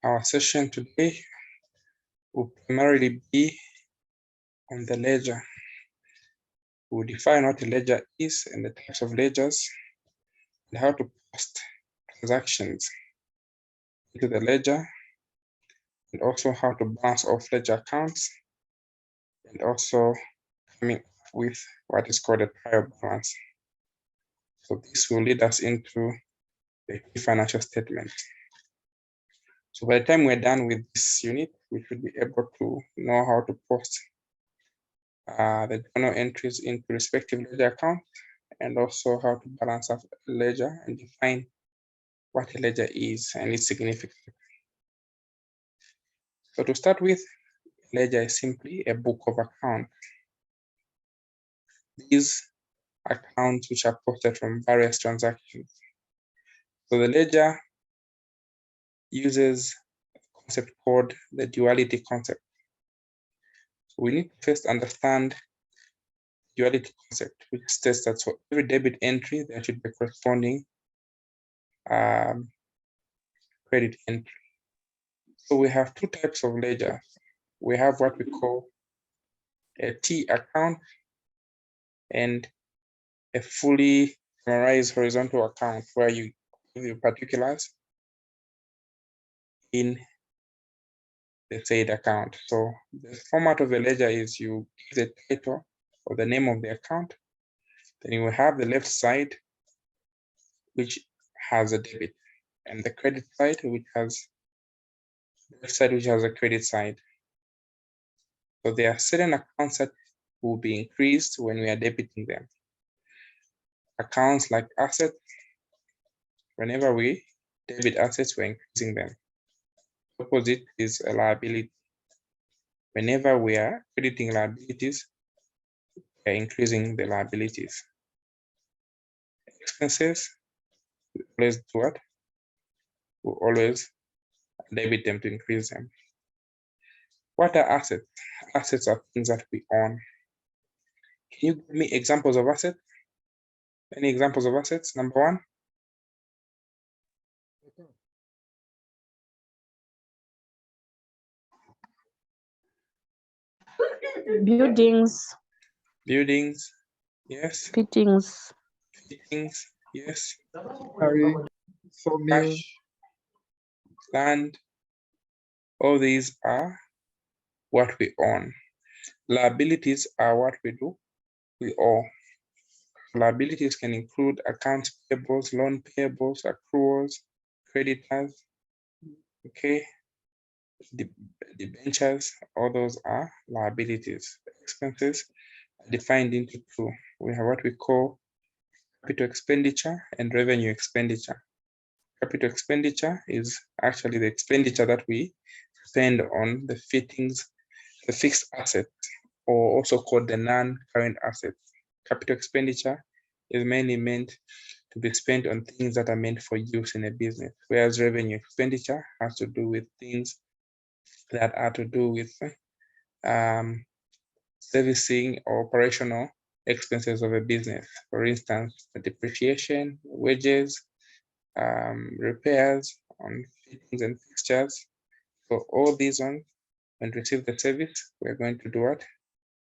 Our session today will primarily be on the ledger. We'll define what a ledger is and the types of ledgers and how to post transactions into the ledger, and also how to balance off ledger accounts, and also coming up with what is called a trial balance. So this will lead us into the key financial statement. So by the time we're done with this unit, we should be able to know how to post the journal entries into respective ledger account, and also how to balance up a ledger and define what a ledger is and its significance. So to start with, ledger is simply a book of accounts. These accounts which are posted from various transactions. So the ledger uses a concept called the duality concept. So we need to first understand duality concept, which states that for every debit entry, there should be corresponding credit entry. So we have two types of ledger. We have what we call a T account and a fully summarized horizontal account, where you give the particulars in the said account. So the format of the ledger is you give the title or the name of the account, then you will have the left side which has a debit, and the credit side which has a credit side. So there are certain accounts that will be increased when we are debiting them. Accounts like assets, whenever we debit assets, we're increasing them. Opposite is a liability. Whenever we are crediting liabilities, we're increasing the liabilities. Expenses, we always do what? We always debit them to increase them. What are assets? Assets are things that we own. Can you give me examples of assets? Any examples of assets? Number one? Buildings. Buildings, yes. Fittings. Fittings, yes. Sawmill. Land. All these are what we own. Liabilities are what we do. We owe. Liabilities can include accounts payables, loan payables, accruals, creditors, okay, debentures, all those are liabilities. Expenses are defined into two. We have what we call capital expenditure and revenue expenditure. Capital expenditure is actually the expenditure that we spend on the fittings, the fixed assets, or also called the non-current assets. Capital expenditure is mainly meant to be spent on things that are meant for use in a business, whereas revenue expenditure has to do with things that are to do with servicing or operational expenses of a business. For instance, the depreciation, wages, repairs on fittings and fixtures. For all these ones, when we receive the service, we're going to do what?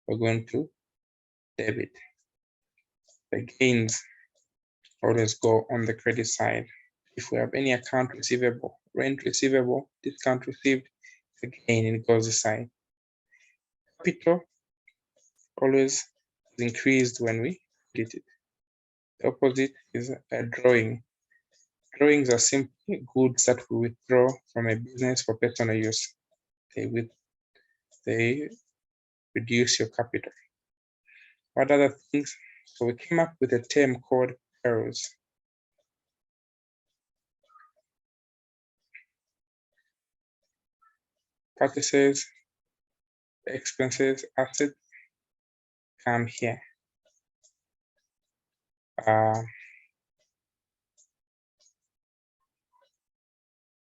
We're going to debit. The gains always go on the credit side. If we have any account receivable, rent receivable, discount received, again it goes this side. Capital always is increased when we did it. The opposite is a drawing. Drawings are simply goods that we withdraw from a business for personal use. They reduce your capital. What other things? So we came up with a term called payrolls. Purchases, expenses, assets come here.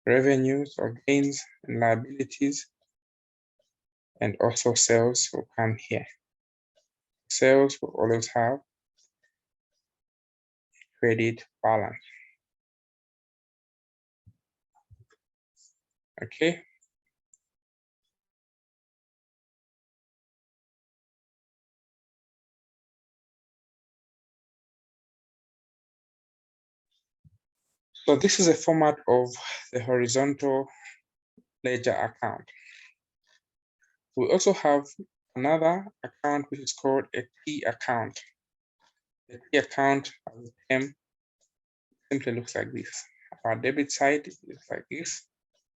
Revenues or gains and liabilities, and also sales will come here. Sales will always have credit balance. Okay. So this is a format of the horizontal ledger account. We also have another account which is called a T account. The T account, as the term, simply looks like this. Our debit side is like this,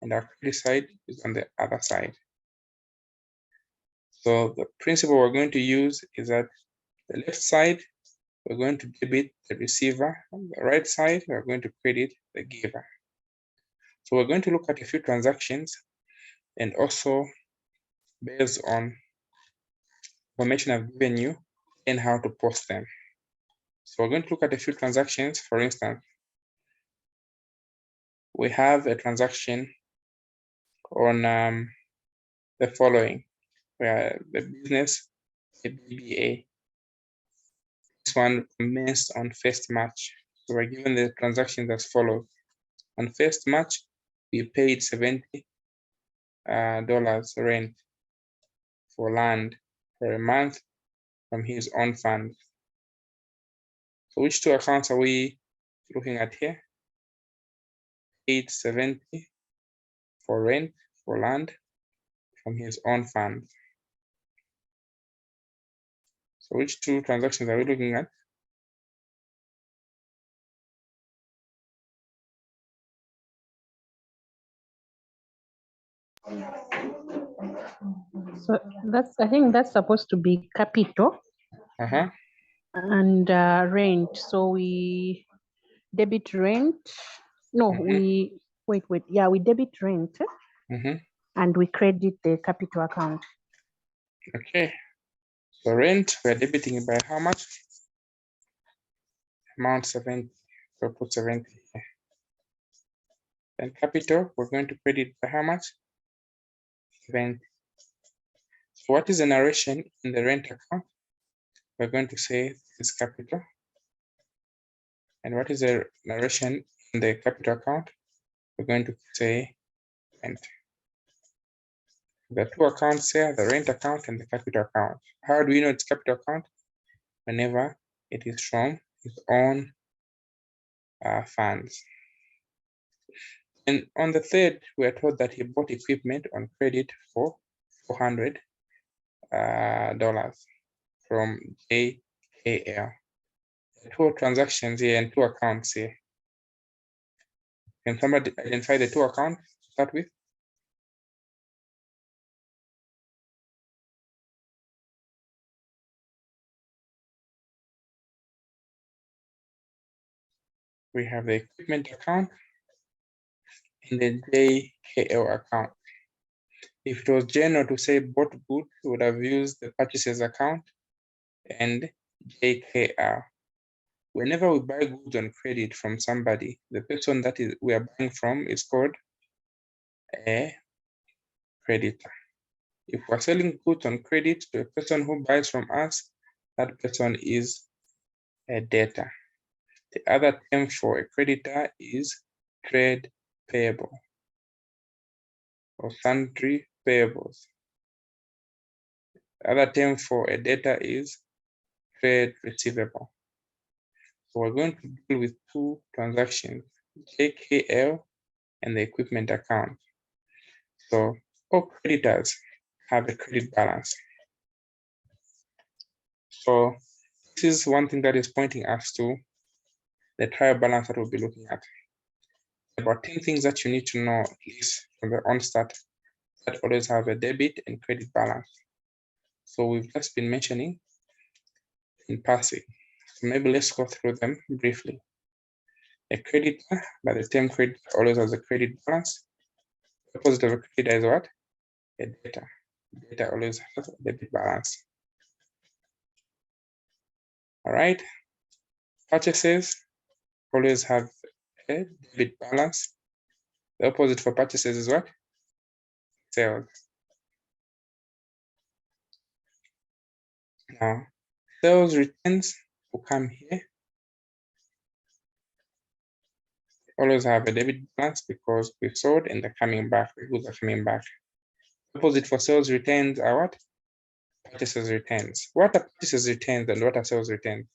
and our credit side is on the other side. So the principle we're going to use is that the left side, we're going to debit the receiver. On the right side, we're going to credit the giver. So we're going to look at a few transactions and also based on information I've given you and how to post them. So we're going to look at a few transactions. For instance, we have a transaction on the following, where the business ABBA. This one commenced on 1st March. So we're given the transactions as follows. On 1st March, we paid $70 rent for land for a month from his own fund. So which two accounts are we looking at here? Paid $70 for rent for land from his own fund. So which two transactions are we looking at? So I think that's supposed to be capital and rent. So we debit rent. No, we wait. Yeah, we debit rent and we credit the capital account. Okay. So rent, we're debiting by how much? Amount 70. We'll put 70 here. Then capital, we're going to credit by how much? 70. So what is the narration in the rent account? We're going to say this is capital. And what is the narration in the capital account? We're going to say rent. The two accounts here, the rent account and the capital account. How do we know it's capital account? Whenever it is from his own funds. And on the third, we are told that he bought equipment on credit for $400 from JKL. Two transactions here and two accounts here. Can somebody identify the two accounts to start with? We have the equipment account and the JKL account. If it was general to say bought goods, we would have used the purchases account and JKL. Whenever we buy goods on credit from somebody, the person that we are buying from is called a creditor. If we're selling goods on credit to a person who buys from us, that person is a debtor. The other term for a creditor is trade payable or sundry payables. The other term for a debtor is trade receivable. So we're going to deal with two transactions, JKL and the equipment account. So all creditors have a credit balance. So this is one thing that is pointing us to the trial balance that we'll be looking at. About 10 things that you need to know, at least from the onset, that always have a debit and credit balance. So we've just been mentioning in passing. So maybe let's go through them briefly. A creditor, by the term credit, always has a credit balance. The opposite of a creditor is what? A debtor. Debtor always has a debit balance. All right. Purchases always have a debit balance. The opposite for purchases is what? Sales. Now, sales returns will come here. always have a debit balance because we sold and they're coming back, the goods are coming back. Opposite for sales returns are what? Purchases returns. What are purchases returns and what are sales returns?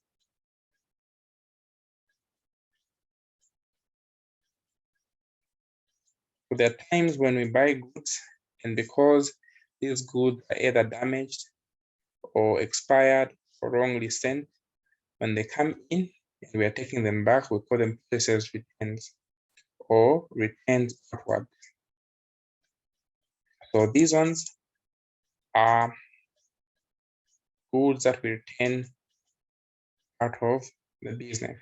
So there are times when we buy goods and because these goods are either damaged or expired or wrongly sent, when they come in and we are taking them back, we call them purchases returns or returns outward. So these ones are goods that we return out of the business.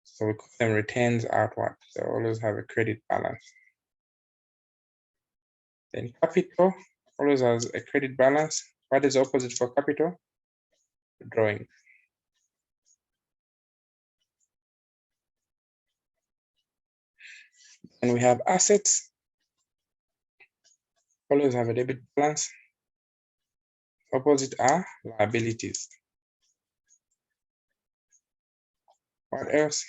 So we call them returns outward. They always have a credit balance. Then capital always has a credit balance. What is the opposite for capital? Drawing. And we have assets. Always have a debit balance. Opposite are liabilities. What else?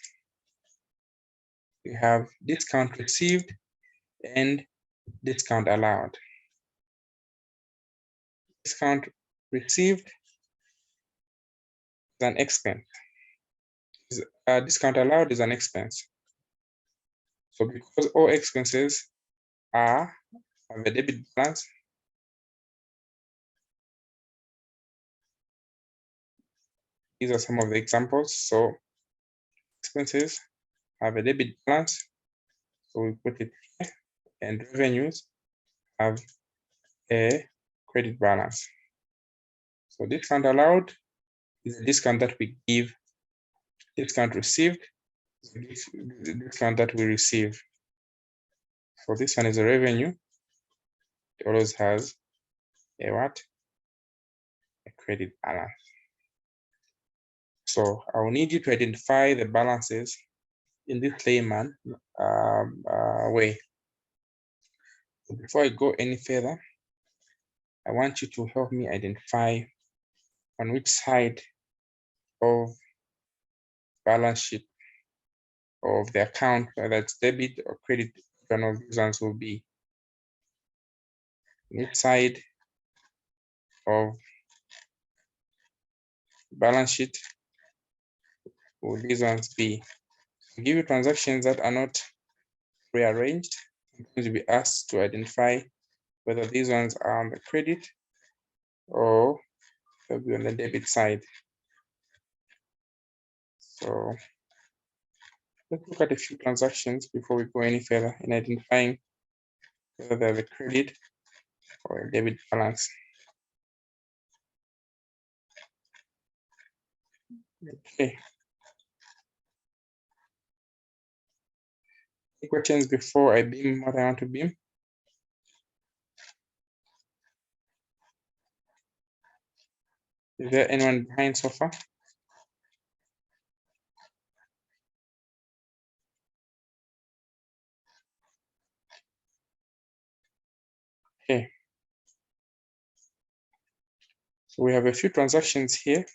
We have discount received and discount allowed. Discount received is an expense. Discount allowed is an expense. So because all expenses have a debit balance, these are some of the examples. So expenses have a debit balance, so we put it here, and revenues have a credit balance. So discount allowed is a discount that we give. Discount received is the discount that we receive. So this one is a revenue. It always has a what? A credit balance. So I will need you to identify the balances in this layman way. So before I go any further, I want you to help me identify on which side of balance sheet of the account, whether it's debit or credit, one of these ones will be. Which side of balance sheet will these ones be? I'll give you transactions that are not rearranged. Sometimes you'll be asked to identify whether these ones are on the credit or they'll be on the debit side. So let's look at a few transactions before we go any further in identifying whether they're the credit or a debit balance. Okay. Any questions before I beam what I want to beam? Is there anyone behind so far? Okay. So we have a few transactions here.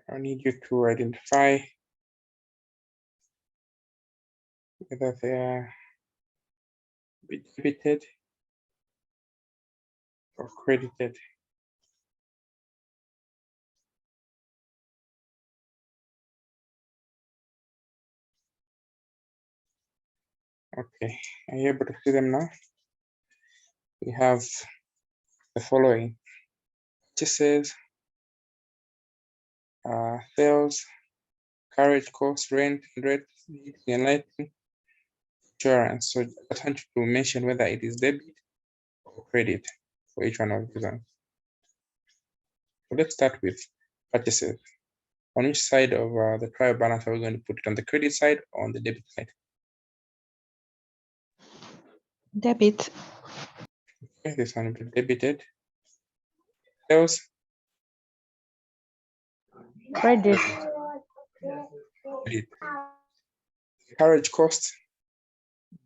I need you to identify whether they are debited or credited. Okay, are you able to see them now? We have the following: purchases, sales, carriage cost, rent, and lighting, insurance. So I want you to mention whether it is debit or credit for each one of these ones. So let's start with purchases. On which side of the trial balance are we going to put it? On the credit side or on the debit side? Debit. Okay, this one will be debited. Sales. Credit. Credit. Carriage cost.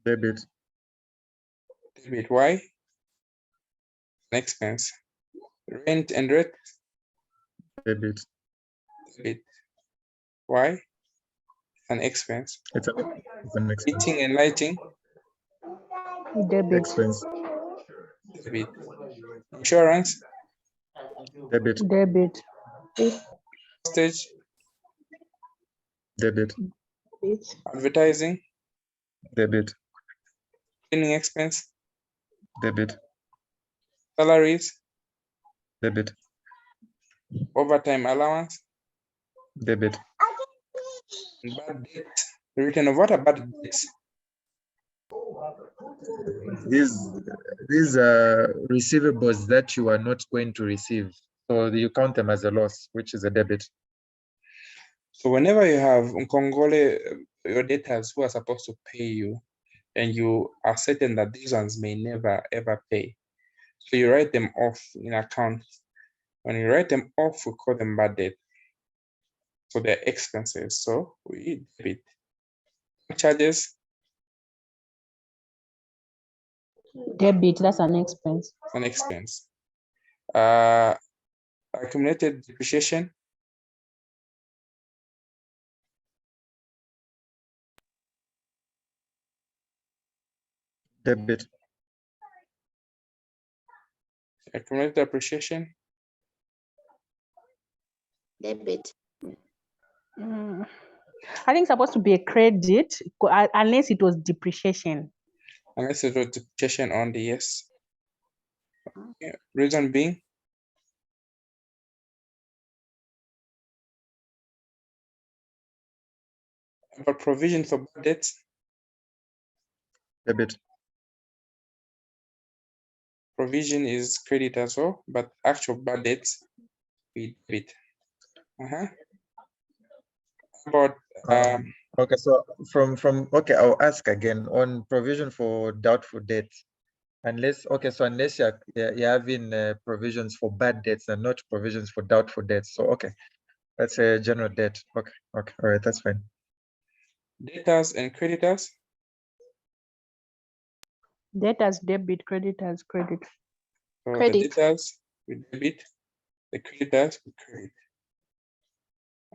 Debit. Debit. Why? An expense. Rent and rent. Debit. Debit. Why? An expense. It's an expense. Heating and lighting. Debit. Expense. Debit. Insurance. Debit. Debit. Postage. Debit. Advertising. Debit. Cleaning expense. Debit. Salaries. Debit. Overtime allowance. Debit. Bad debt. Written of what about debts? These are receivables that you are not going to receive. So you count them as a loss, which is a debit. So whenever you have Nkongole, your debtors who are supposed to pay you, and you are certain that these ones may never ever pay, so you write them off in account. When you write them off, we call them bad debt. So they're expenses. So we debit. Charges. Debit, that's an expense. An expense. Accumulated depreciation. Debit. Accumulated depreciation. Debit. I think it's supposed to be a credit unless it was depreciation. Unless it was depreciation on the yes. Yeah. Reason being. About provision for bad debts. Debit. Provision is credit as well, but actual bad debts we debit. About okay, so okay, I'll ask again on provision for doubtful debts. Unless you're having provisions for bad debts and not provisions for doubtful debts. So okay, that's a general debt. Okay, all right, that's fine. Debtors and creditors. Debtors debit, creditors credit. So Credit. the debtors we debit, the creditors we credit.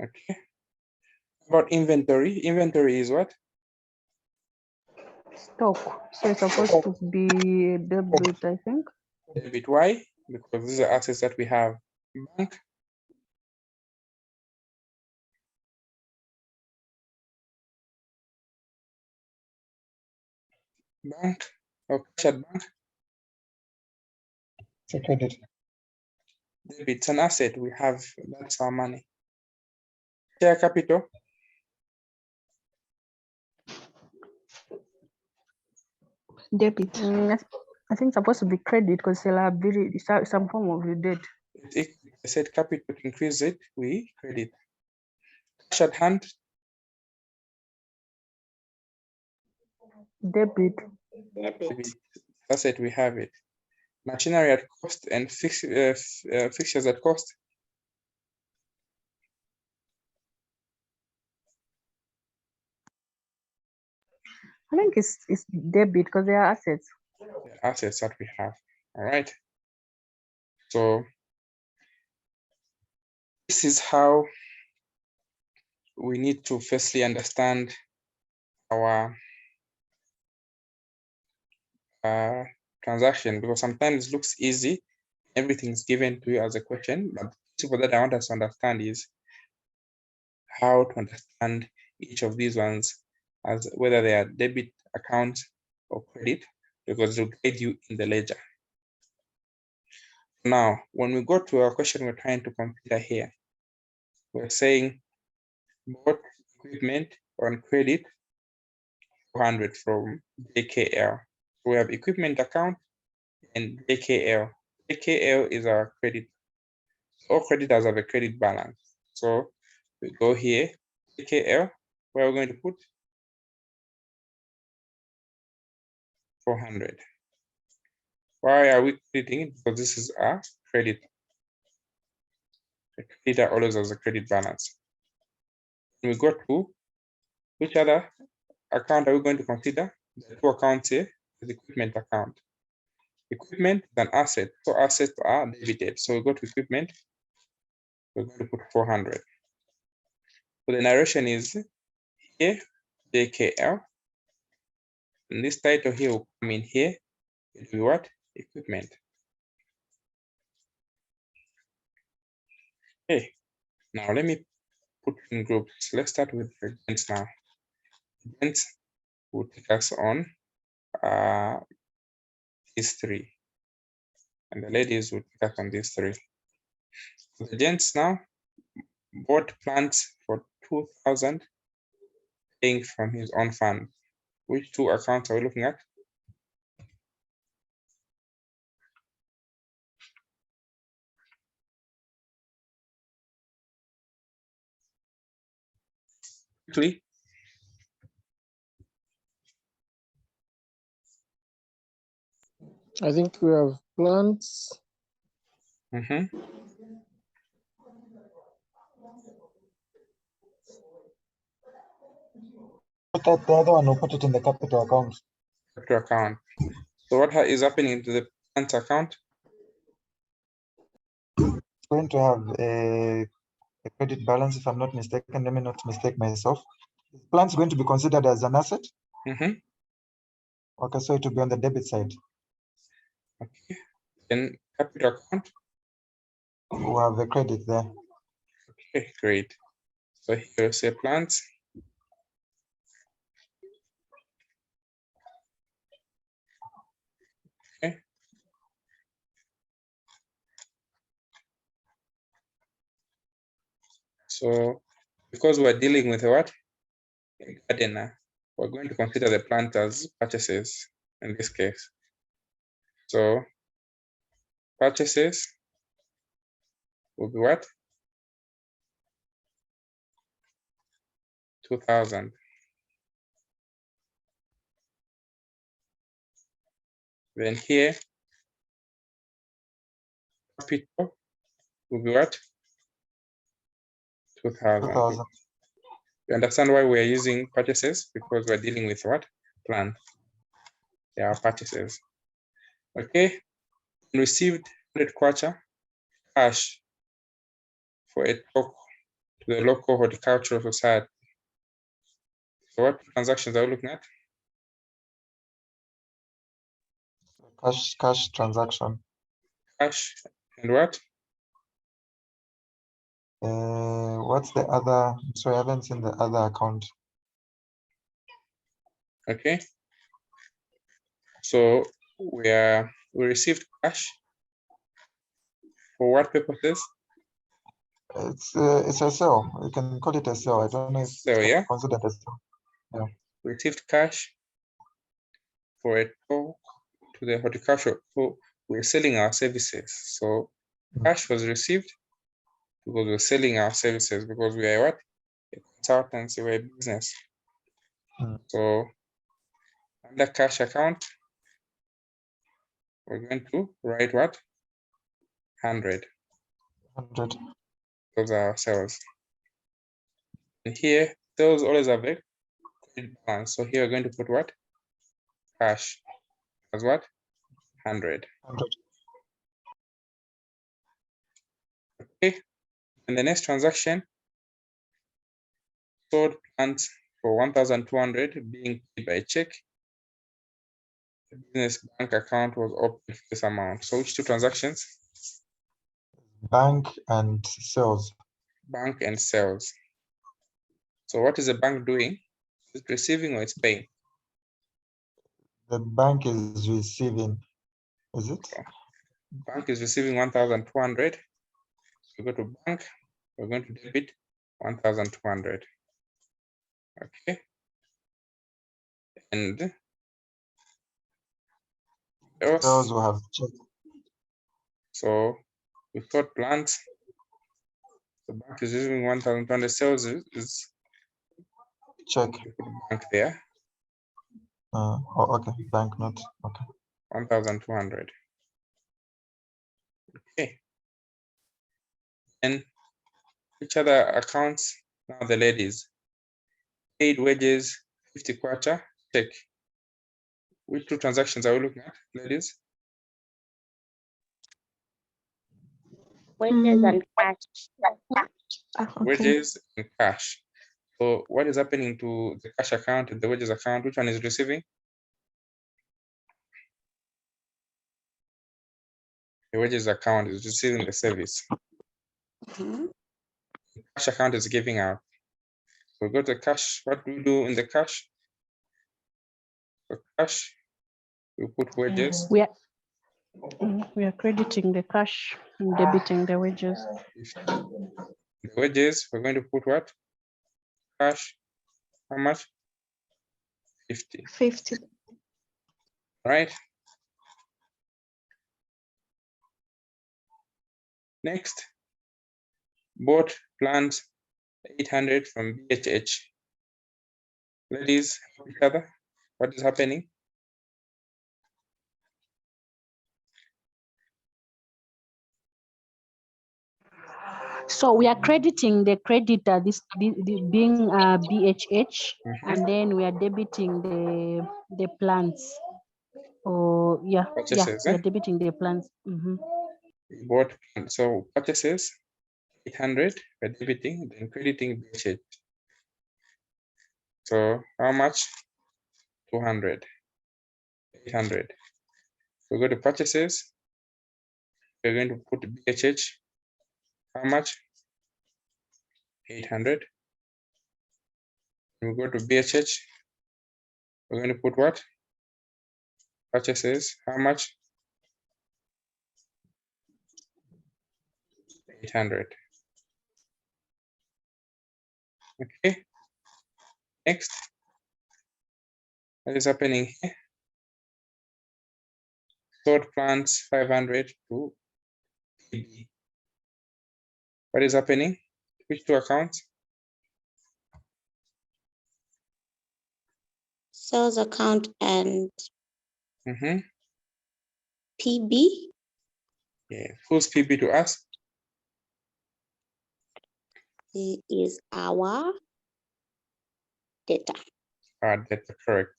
Okay. About inventory. Inventory is what? Stock. So it's supposed to be debit, I think. Debit. Why? Because these are assets that we have. Bank. Bank or cash at bank. It's a credit. Debit. It's an asset we have. That's our money. Share capital. Debit. I think it's supposed to be credit because it's a liability, it's some form of a debt. If I said capital to increase it, we credit. Cash at hand. Debit. Debit. That's it, we have it. Machinery at cost and fixtures at cost. I think it's debit because they are assets. The assets that we have. All right. So this is how we need to firstly understand our transaction, because sometimes it looks easy. Everything's given to you as a question, but the principle that I want us to understand is how to understand each of these ones as whether they are debit accounts or credit, because they'll guide you in the ledger. Now, when we go to our question we're trying to consider here, we're saying bought equipment on credit 400 from JKL. We have equipment account and JKL. JKL is our credit. All creditors have a credit balance. So we go here, JKL, where we're going to put 400. Why are we crediting it? Because this is our credit. The creditor always has a credit balance. When we go to which other account are we going to consider? The two accounts here, the equipment account. Equipment is an asset, so assets are debited. So we go to equipment, we're going to put 400. So the narration is here, JKL. And this title here will come in here. It will be what? Equipment. Okay, now let me put in groups. Let's start with the gents now. Gents will take us on these three. And the ladies will take us on these three. So the gents now bought plants for 2,000, paying from his own fund. Which two accounts are we looking at? Quickly. I think we have plants. Put out the other one or put it in the capital account. Capital account. So what is happening to the plant account? It's going to have a credit balance, if I'm not mistaken. Let me not mistake myself. The plant's going to be considered as an asset. Okay, so it will be on the debit side. Okay. Then capital account. We have a credit there. Okay, great. So here say plants. Okay. So because we're dealing with what? A gardener, we're going to consider the plant as purchases in this case. So purchases will be what? 2,000. Then here, capital will be what? 2,000. 2,000. You understand why we're using purchases? Because we're dealing with what? Plan. They are purchases. Okay. Received 100 kwacha cash for a talk to the local horticultural society. So what transactions are we looking at? Cash transaction. Cash and what? What's the other? So I haven't seen the other account. Okay. So we received cash for what purposes? It's a sale. You can call it a sale. I don't know if So yeah, considered a sale. we received cash for a talk to the horticultural. So we're selling our services. So cash was received because we're selling our services, because we are what? A consultancy, we're a business. So under cash account, we're going to write what? 100. 100. Those are our sales. And here, sales always have a credit balance. So here we're going to put what? Cash as what? 100. 100. Okay. And the next transaction, sold plants for 1,200 being paid by check. The business bank account was opened for this amount. So which two transactions? Bank and sales. Bank and sales. So what is the bank doing? Is it receiving or it's paying? The bank is receiving, is it? Bank is receiving 1,200. So go to bank, we're going to debit 1,200. Okay. And Sales will have check. So we thought plants, the bank is using 1,200, sales is Check. bank there. Oh, okay. Banknote. Okay. 1,200. Okay. And which other accounts? Now the ladies. Paid wages, 50 kwacha, check. Which two transactions are we looking at, ladies? Wages and cash. Okay. Wages and cash. So what is happening to the cash account and the wages account? Which one is receiving? The wages account is receiving the service. Mhm. Cash account is giving out. So go to cash. What do we do in the cash? For cash, we put wages. We are crediting the cash and debiting the wages. The wages, we're going to put what? Cash. How much? 50. 50. Right? Next, bought plants 800 from BHH. Ladies, help each other. What is happening? So we are crediting the creditor, this being BHH, and then we are debiting the plants. Oh yeah, Purchases, we are debiting the plants. Bought, so purchases 800, we're debiting, then crediting BHH. So how much? 200, 800. We go to purchases. We're going to put BHH. How much? 800. We go to BHH. We're going to put what? Purchases. How much? 800. Okay. Next. What is happening here? Stored plants 500 to PB. What is happening? Which two accounts? Sales account and PB. Yeah. Who's PB to us? It is our data. That's correct.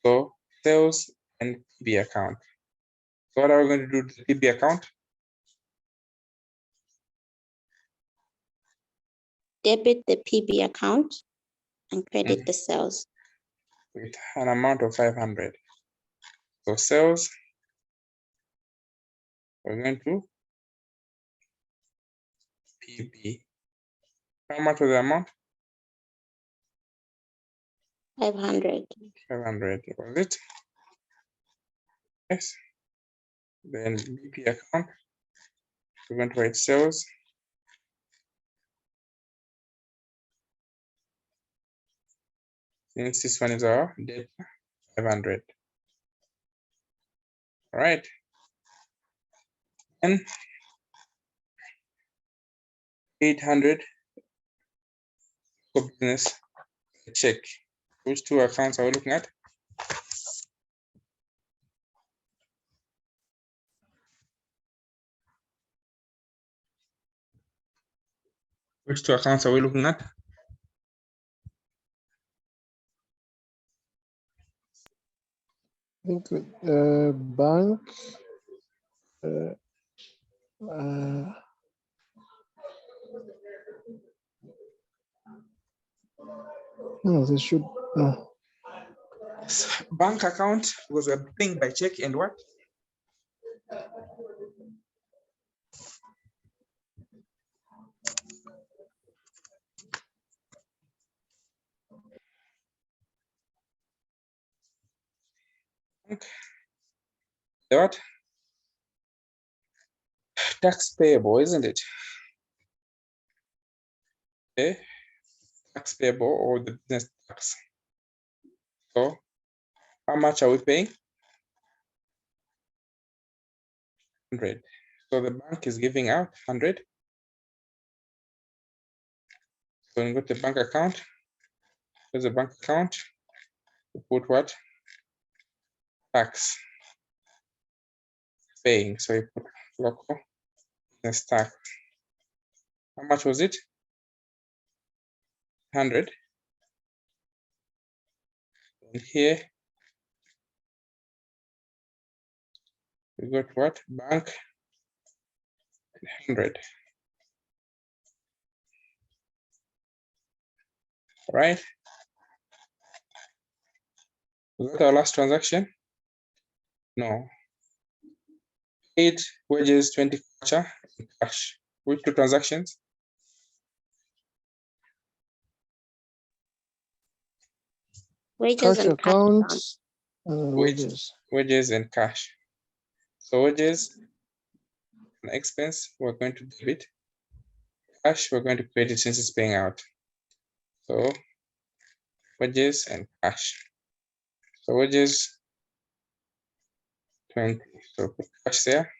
So sales and PB account. So what are we going to do to the PB account? Debit the PB account and credit the sales. With an amount of 500. So sales, we're going to PB. How much was the amount? 500. 500. Was it? Yes. Then BP account, we're going to write sales. Since this one is our data, 500. All right. And 800 for business check. Which two accounts are we looking at? Which two accounts are we looking at? I think bank. No, they should. Bank account, because we're paying by check and what? The what? Tax payable, isn't it? Okay. Tax payable or the business tax. So how much are we paying? 100. So the bank is giving out 100. So we go to the bank account. There's a bank account. We put what? Tax. Paying. So you put local business tax. How much was it? 100. And here we got what? Bank 100. Right? Was that our last transaction? No. Paid wages 20 kwacha in cash. Which two transactions? Wages Cash and cash account account. and Wage- wages. Wages and cash. So wages, an expense, we're going to debit. Cash, we're going to credit since it's paying out. So wages and cash. So wages 20. So put cash there.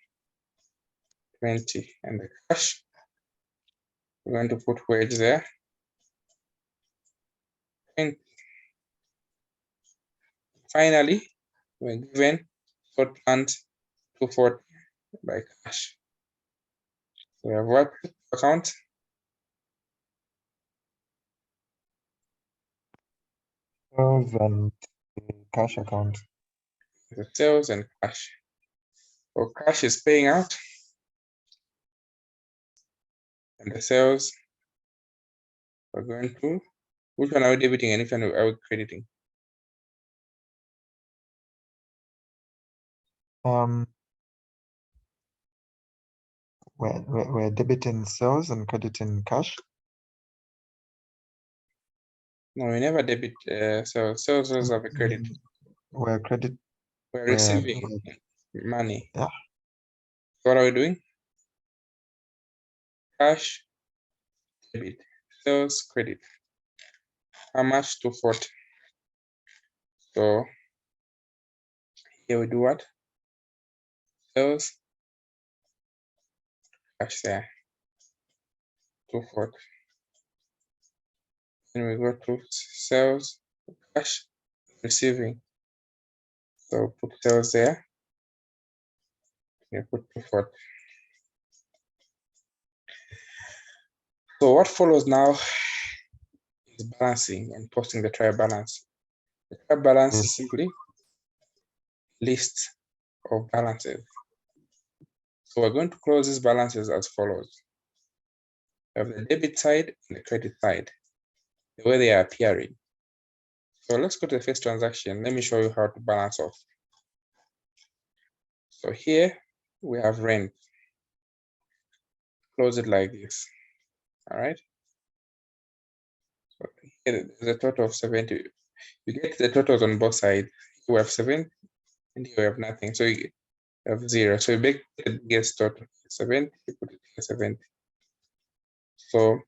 20 and the cash. We're going to put wage there. 20. Finally, we're given short funds 240 by cash. So we have what account? Sales and cash account. The sales and cash. So cash is paying out. And the sales are going to, which one are we debiting and which one are we crediting? We're debiting sales and crediting cash. No, we never debit sales have a credit. We're credit. We're we're- receiving money. Yeah. So what are we doing? Cash, debit, sales, credit. How much? 240. So here we do what? Sales, cash there. 240. Then we go to sales, cash, receiving. So put sales there. We put 240. So what follows now is balancing and posting the trial balance. The trial balance is simply list of balances. So we're going to close these balances as follows. We have the debit side and the credit side, the way they are appearing. So let's go to the first transaction. Let me show you how to balance off. So here we have rent. Close it like this. All right. So here there's a total of 70. You get the totals on both sides. You have 7 and you have nothing. So you have 0. So you make the biggest total 70, you put it here 70. So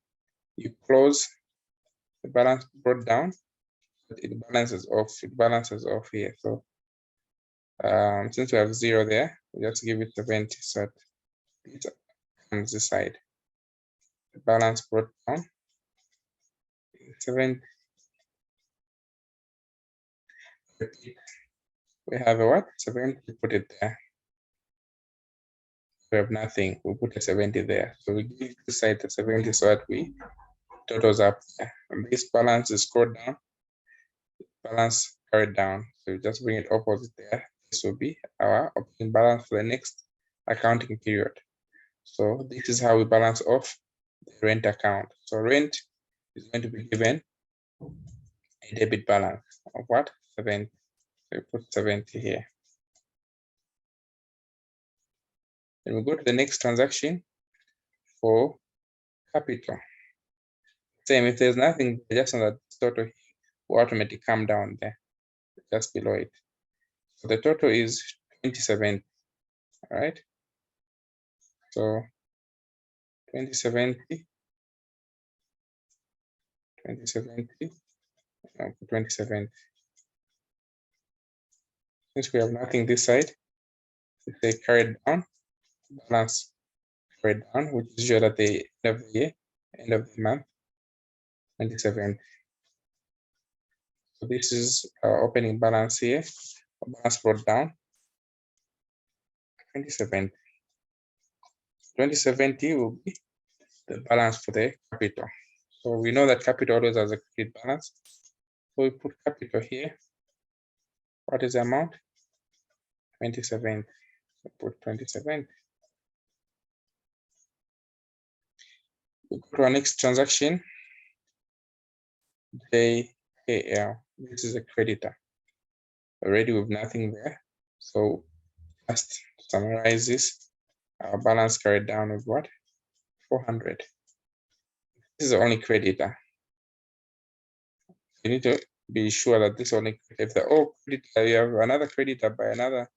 you close the balance brought down, but it balances off here. So since we have 0 there, we just give it 70 so it comes this side. The balance brought down 70. We have a what? 70, put it there. We have nothing, we put a 70 there. So we give this side the 70 so that we totals up there. And this balance is scrolled down, balance carried down. So we just bring it opposite there. This will be our opening balance for the next accounting period. So this is how we balance off the rent account. So rent is going to be given a debit balance of what? 70. So we put 70 here. Then we go to the next transaction for capital. Same, if there's nothing, just on that total will automatically come down there, just below it. So the total is 2070. All right. So 2070, 2070. Since we have nothing this side, they carried down, balance carried down, which is usually at the end of the year, end of the month, 2070. So this is our opening balance here. Balance brought down 2070. 2070 will be the balance for the capital. So we know that capital always has a credit balance. So we put capital here. What is the amount? 2070. So put 2070. We go to our next transaction, JKL. This is a creditor. Already with nothing there. So just to summarize this, our balance carried down with what? 400. This is the only creditor. You need to be sure that this only, if the creditor, you have another creditor by another,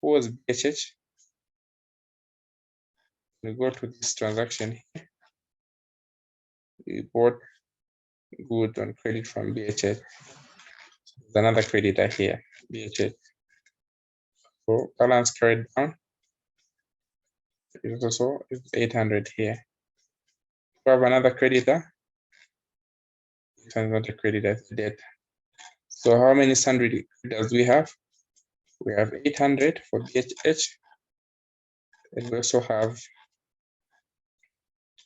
who was BHH? We go to this transaction here. We bought good on credit from BHH. There's another creditor here, BHH. So balance carried down. It also is 800 here. We have another creditor. This one is not a creditor, it's a debt. So how many sundry creditors do we have? We have 800 for BHH. And we also have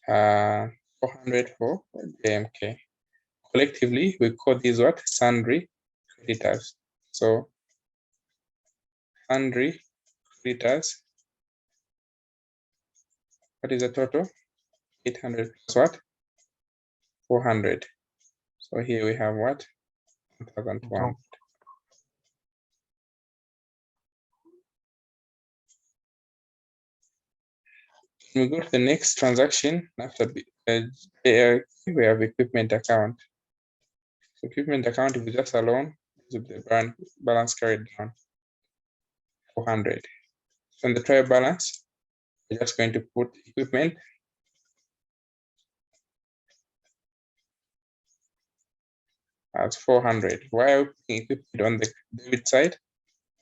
400 for JMK. Collectively, we call these what? Sundry creditors. So sundry creditors. What is the total? 800 plus what? 400. So here we have what? 1,200. We go to the next transaction after we have equipment account. So equipment account, if we just alone, the balance carried down 400. So in the trial balance, we're just going to put equipment as 400. Why are we putting equipment on the debit side?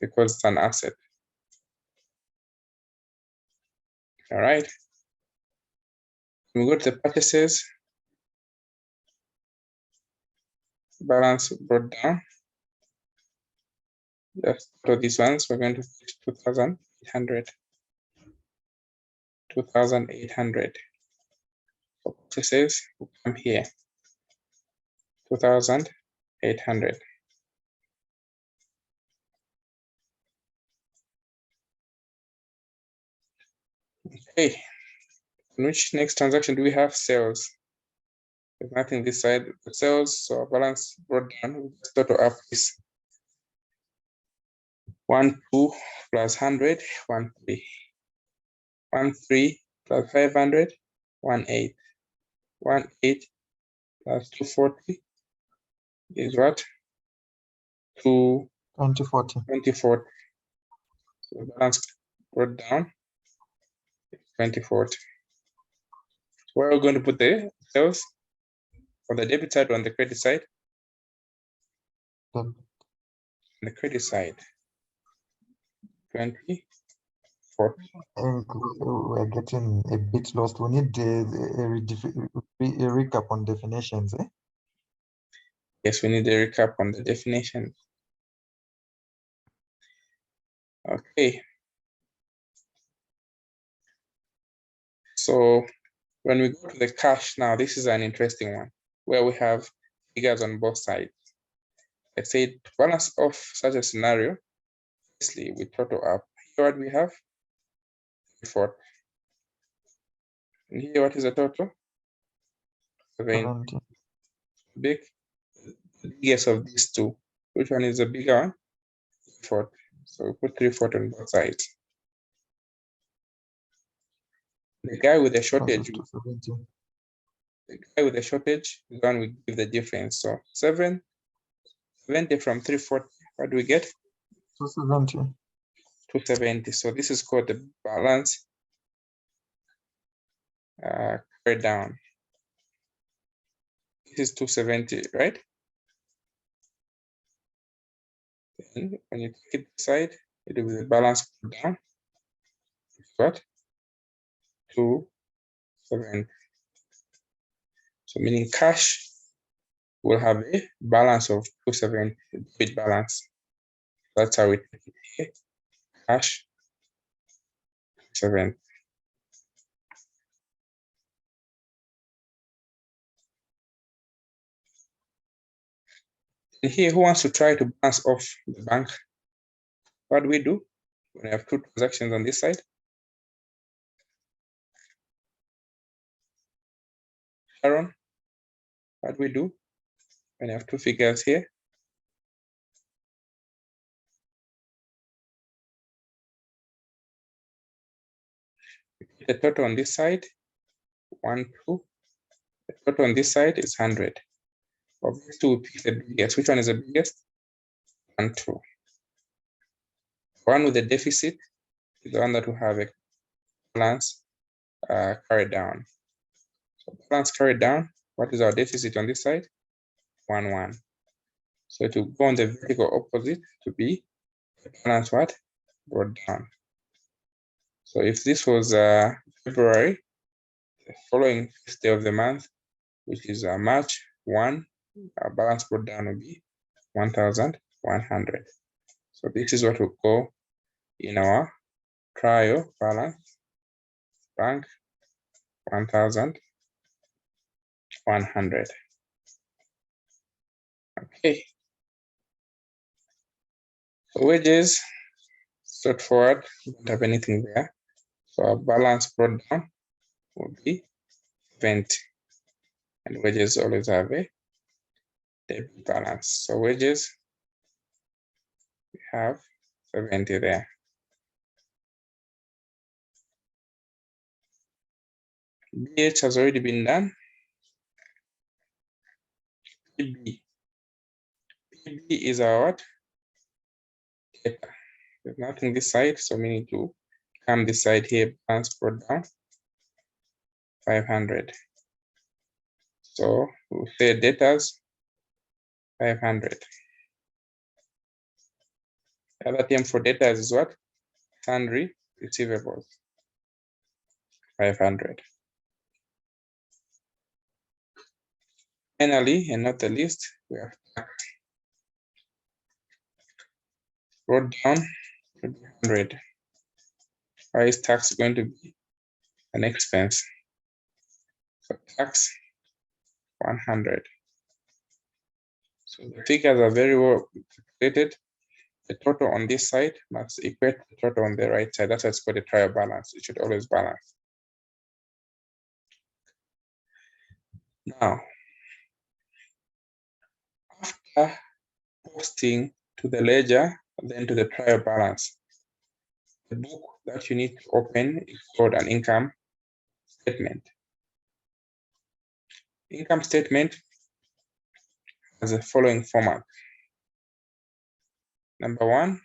Because it's an asset. All right. We go to the purchases. Balance brought down. Just for these ones, we're going to put 2,800. 2,800. For purchases, we'll come here. 2,800. Okay. In which next transaction do we have? Sales? There's nothing this side. The sales, so our balance brought down. Total up is 1, 2 plus 100, 1, 3. 1, 3 plus 500, 1, 8. 1, 8 plus 240 is what? 2040. 2040. So the balance brought down 2040. So where are we going to put the sales? On the debit side or on the credit side? Debit. On the credit side. 2040. I think we're getting a bit lost. We need a recap on definitions. Yes, we need a recap on the definition. Okay. So when we go to the cash now, this is an interesting one where we have figures on both sides. Let's say to balance off such a scenario, firstly, we total up. Here what we have? 40. And here what is the total? 70. Big. The biggest of these two. Which one is the bigger one? 40. So we put 340 on both sides. The guy with the shortage, is the one we give the difference. So 70 from 340, what do we get? 270. 270. So this is called the balance carried down. This is 270, right? Then when you take it aside, it will be the balance down. What? 270. So meaning cash will have a balance of 270, debit balance. That's how we take it here. Cash 270. And here, who wants to try to balance off the bank? What do we do when we have two transactions on this side? Aaron, what we do when you have two figures here? The total on this side, 1, 2. The total on this side is 100. Of these two, we pick the biggest. Which one is the biggest? 1, 2. One with the deficit is the one that will have a balance carried down. So balance carried down, what is our deficit on this side? 1, 1. So to go on the vertical opposite to be the balance what? Brought down. So if this was February, the following first day of the month, which is March 1, balance brought down will be 1,100. So this is what we call in our trial balance bank 1,100. Okay. So wages, straightforward, don't have anything there. So our balance brought down will be 20. And wages always have a debit balance. So wages, we have 70 there. BH has already been done. PB. PB is our what? Data. There's nothing this side, so we need to come this side here, balance brought down 500. So we'll say data's 500. The other term for data is what? Sundry receivables, 500. Finally, and not the least, we have tax. Brought down to 100. Why is tax going to be an expense? So tax 100. So the figures are very well calculated. The total on this side must equate the total on the right side. That's why it's called a trial balance. It should always balance. Now, after posting to the ledger, then to the trial balance, the book that you need to open is called an income statement. Income statement has the following format. Number one,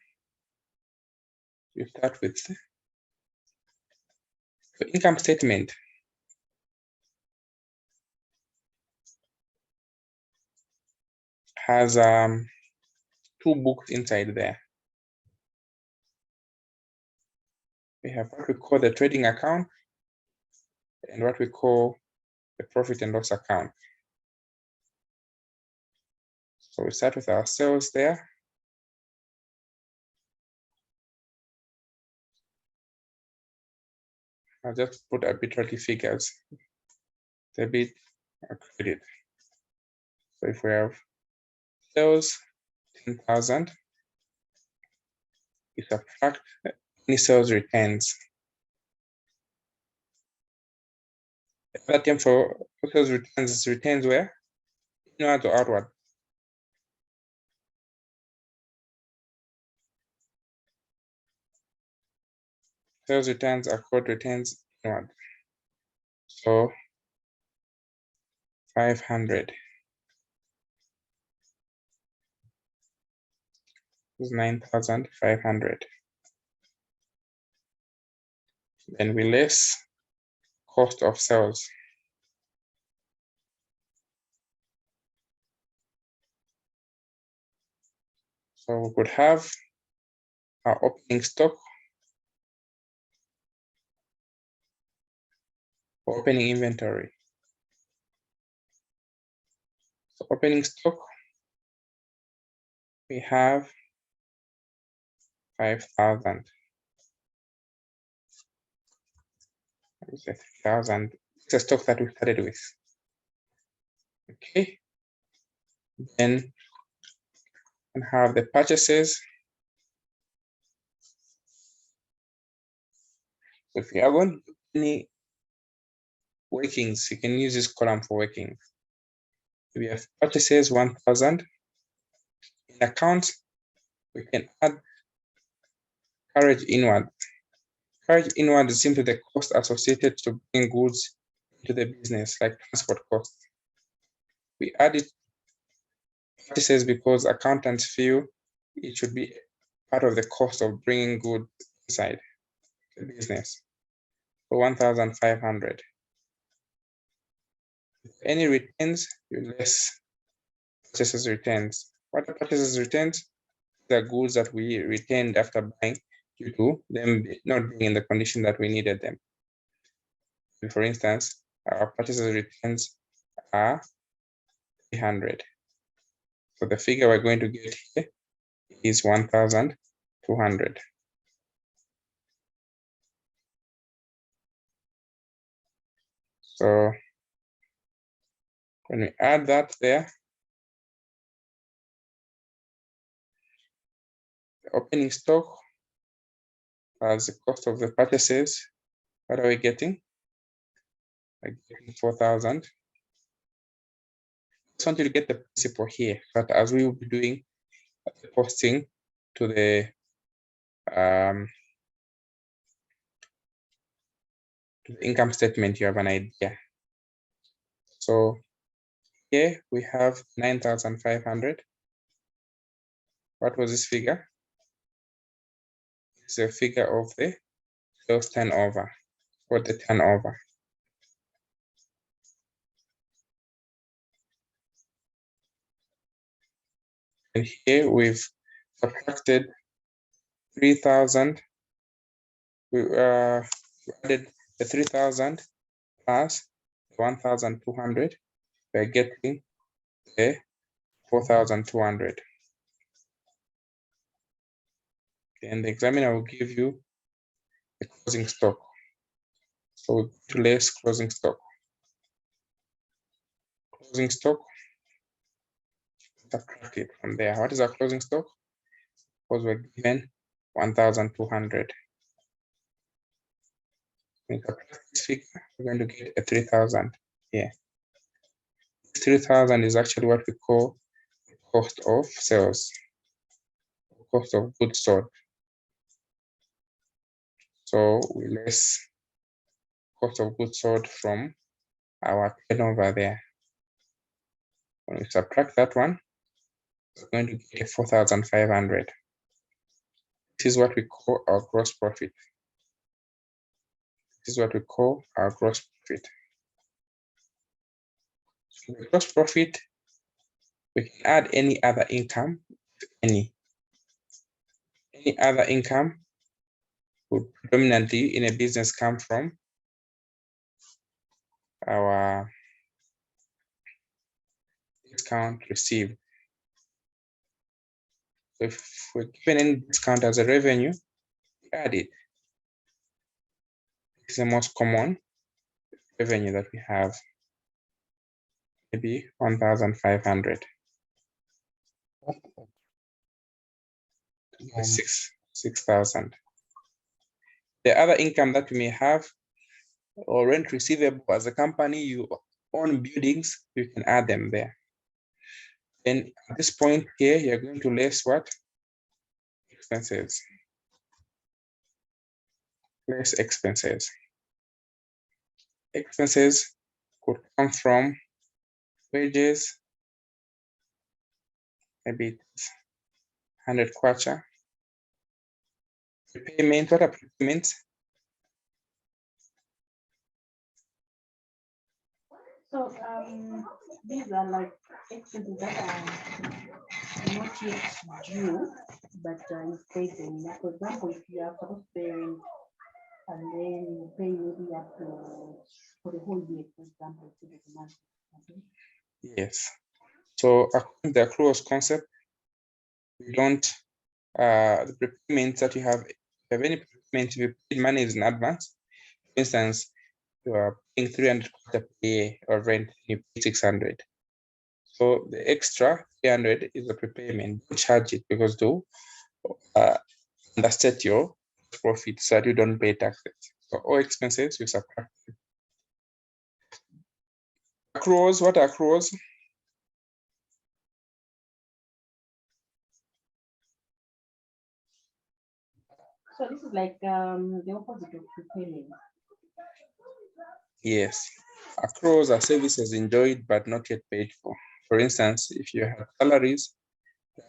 you start with the income statement. Has two books inside there. We have what we call the trading account and what we call the profit and loss account. So we start with our sales there. I'll just put arbitrary figures, debit or credit. So if we have sales 10,000, we subtract any sales returns. The other term for sales returns is returns where? Inward or outward? Sales returns are called returns inward. So 500 is 9,500. Then we less cost of sales. So we could have our opening stock, or opening inventory. So opening stock, we have 5,000. It's a 3,000. It's a stock that we started with. Okay. Then we have the purchases. So if you are going to any workings, you can use this column for working. We have purchases 1,000. In accounts, we can add carriage inward. Carriage inward is simply the cost associated to bring goods into the business, like transport costs. We added purchases because accountants feel it should be part of the cost of bringing goods inside the business. For 1,500. Any returns, you less purchases returns. What are purchases returns? The goods that we retained after buying due to them not being in the condition that we needed them. For instance, our purchases returns are 300. So the figure we're going to get here is 1,200. So when we add that there, the opening stock as the cost of the purchases, what are we getting? We're getting 4,000. I just want you to get the principle here, but as we will be doing the posting to the income statement, you have an idea. So here we have 9,500. What was this figure? It's a figure of the sales turnover or the turnover. And here we've subtracted 3,000. We added the 3,000 plus 1,200. We're getting the 4,200. And the examiner will give you the closing stock. So we go to less closing stock. Closing stock, subtract it from there. What is our closing stock? Because we're given 1,200. When we subtract this figure, we're going to get a 3,000 here. 3,000 is actually what we call the cost of sales, cost of goods sold. So we less cost of goods sold from our turnover there. When we subtract that one, we're going to get 4,500. This is what we call our gross profit. This is what we call our gross profit. So the gross profit, we can add any other income, any other income would predominantly in a business come from our discount received. So if we're given any discount as a revenue, we add it. It's the most common revenue that we have, maybe 1,500. 6,000. The other income that we may have, or rent receivable as a company, you own buildings, you can add them there. And at this point here, you're going to less what? Expenses. Less expenses. Expenses could come from wages, maybe 100 kwacha. Prepayment, what are prepayments? So these are like expenses that are not yet due, but you pay them. For example, if you are supposed to pay rent and then you pay maybe up to for the whole year, for example, to the month. Okay. Yes. So according to the accruals concept, we don't the prepayments that you have any prepayment, if you paid money in advance, for instance, you are paying 300 per year of rent, you pay 600. So the extra 300 is a prepayment. Don't charge it because to understate your profit so that you don't pay taxes. So all expenses you subtract. Accruals, what are accruals? So this is like the opposite of prepayment. Yes, accruals are services enjoyed but not yet paid for. For instance, if you have salaries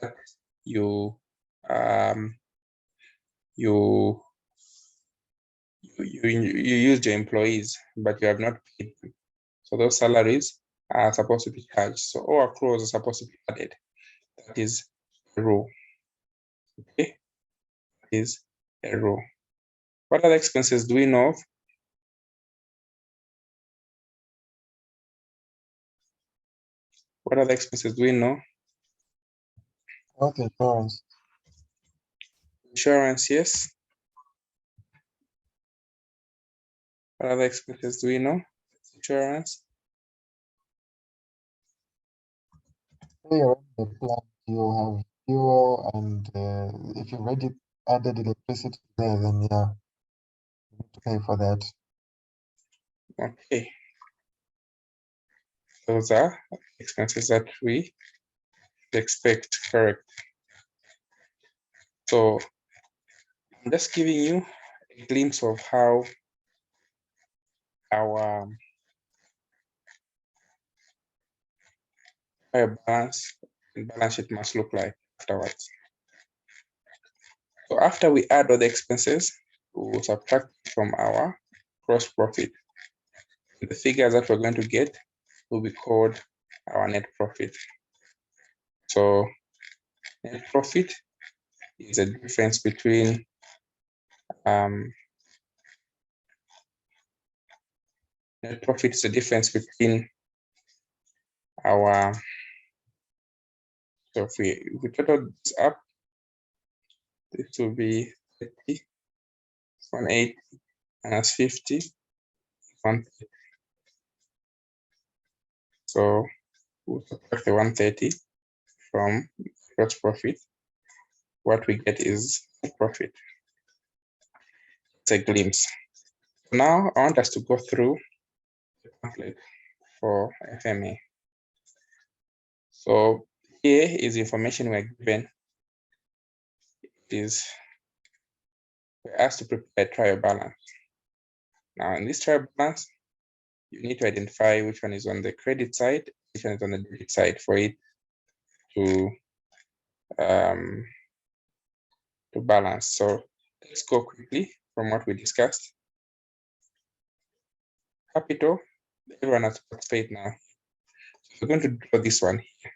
that you used your employees, but you have not paid them. So those salaries are supposed to be charged. So all accruals are supposed to be added. That is a rule. Okay, that is a rule. What other expenses do we know of? What other expenses do we know? Health insurance. Insurance, yes. What other expenses do we know? Insurance. You're on the plan, you have fuel, and if you already added electricity there, then yeah, you need to pay for that. Okay. Those are expenses that we expect, correct. So I'm just giving you a glimpse of how our balance sheet must look like afterwards. So after we add all the expenses, we will subtract from our gross profit. The figures that we're going to get will be called our net profit. So net profit is a difference between net profit is the difference between our, so if we total this up, this will be 30, 180 minus 50, 130. So we'll subtract the 130 from gross profit. What we get is profit. It's a glimpse. Now I want us to go through the pamphlet for FMA. So here is information we're given. We're asked to prepare a trial balance. Now in this trial balance, you need to identify which one is on the credit side, which one is on the debit side for it to balance. So let's go quickly from what we discussed. Capital, everyone has participated now. So we're going to draw this one here.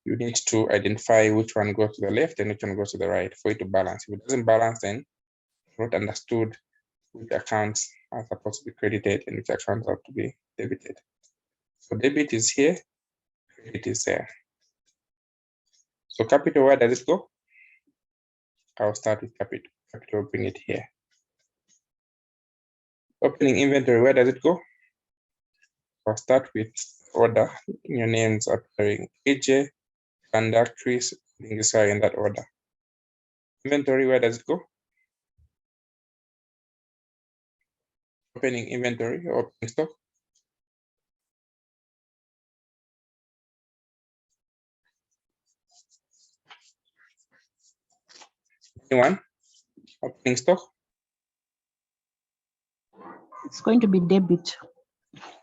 You need to identify which one goes to the left and which one goes to the right for it to balance. If it doesn't balance, then not understood which accounts are supposed to be credited and which accounts have to be debited. So debit is here, credit is there. So capital, where does it go? I'll start with capital. Capital, bring it here. Opening inventory, where does it go? I'll start with order. Your names appearing AJ, conductress, in that order. Inventory, where does it go? Opening inventory, opening stock. Anyone? Opening stock? It's going to be debit.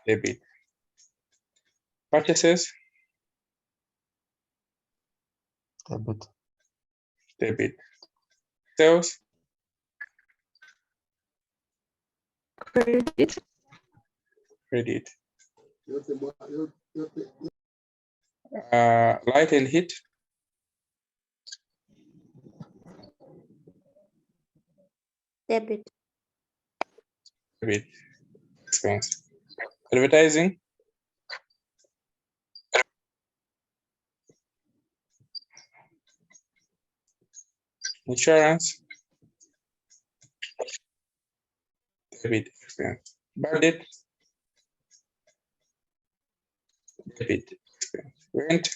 Debit. Purchases? Debit. Debit. Sales? Credit. Credit. Light and heat? Debit. Debit. Expense. Advertising? Insurance? Debit. Expense. Budget? Debit. Expense. Rent?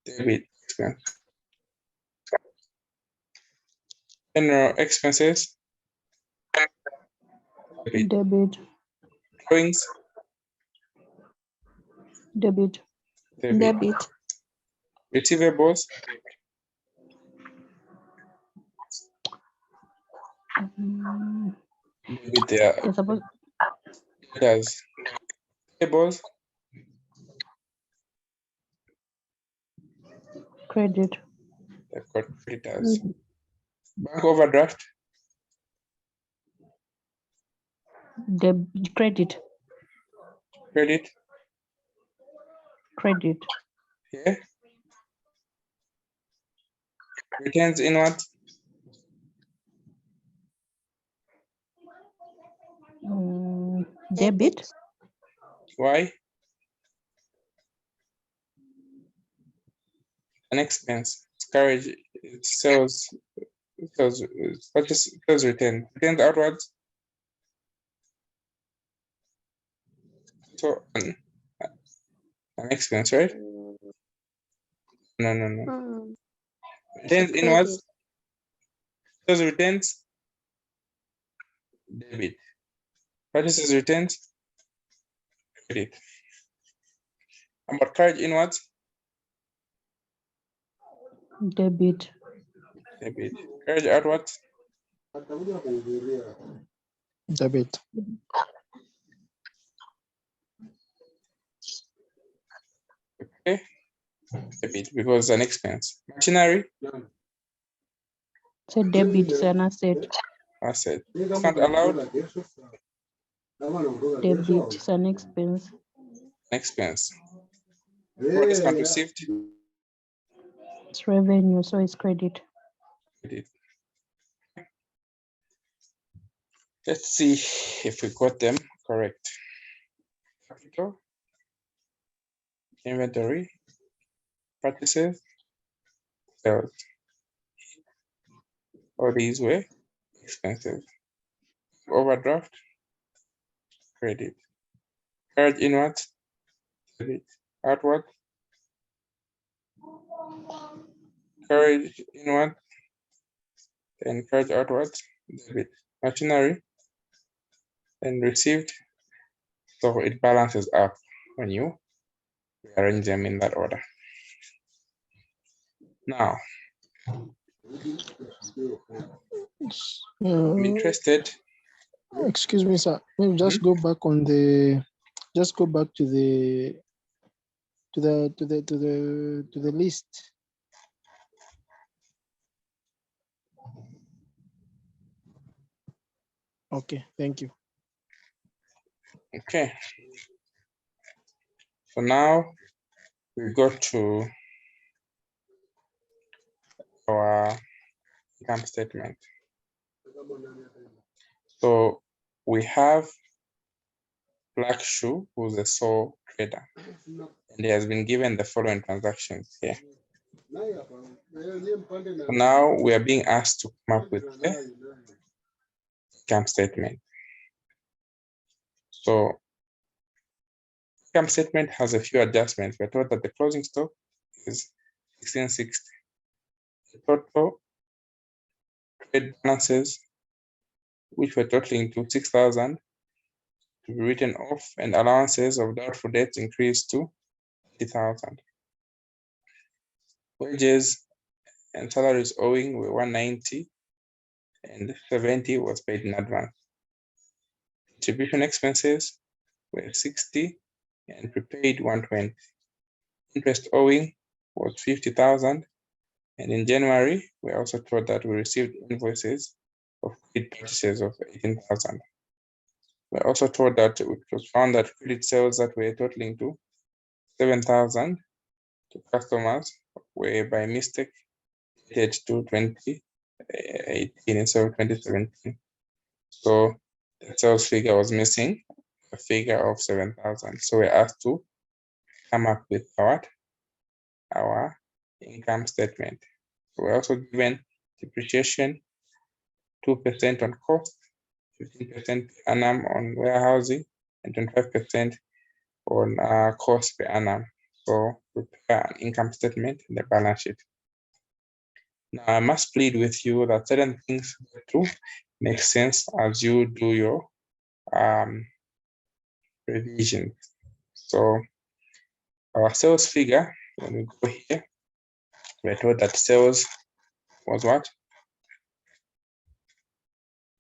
Debit. Expense. General expenses? Debit. Debit. Drawings, Debit. Debit. Receivables, with their You're supposed debtors. Payables, credit. they've got creditors. Bank overdraft, Credit. credit, Credit. here. Returns inward, Debit. why? An expense, carriage, sales return, returns outwards. So an expense, right? No. Returns So inwards, sales returns, debit. Purchases returns, credit. But carriage inwards, Debit. debit. Carriage outwards, Debit. okay, debit because an expense. Machinery, So debit is an asset. asset. Fund allowed, Debit is an expense. expense. What is fund received? It's revenue, so it's credit. Credit. Let's see if we got them correct. Capital, inventory, purchases, sales. All these were expensive. Overdraft, credit. Carriage inwards, debit. Outward, carriage inward, and carriage outwards, debit. Machinery, and received. So it balances up when you arrange them in that order. Now, I'm interested. Excuse me, sir. Maybe just go back on the, just go back to the list. Okay, thank you. Okay. So now we go to our income statement. So we have Black Shoe, who's a sole trader, and he has been given the following transactions here. Now we are being asked to come up with the income statement. So income statement has a few adjustments. We're told that the closing stock is 1660. The total trade balances, which were totaling to 6,000, to be written off, and allowances of doubtful debts increased to 50,000. Wages and salaries owing were 190, and 70 was paid in advance. Distribution expenses were 60 and prepaid 120. Interest owing was 50,000, and in January we also told that we received invoices of credit purchases of 18,000. We're also told that it was found that credit sales that were totaling to 7,000 to customers were by mistake dated to 2018 instead of 2017. So the sales figure was missing a figure of 7,000. So we're asked to come up with our income statement. So we're also given depreciation, 2% on cost, 15% per annum on warehousing, and 25% on cost per annum. So prepare an income statement in the balance sheet. Now I must plead with you that certain things to make sense as you do your revision. So our sales figure, when we go here, we're told that sales was what?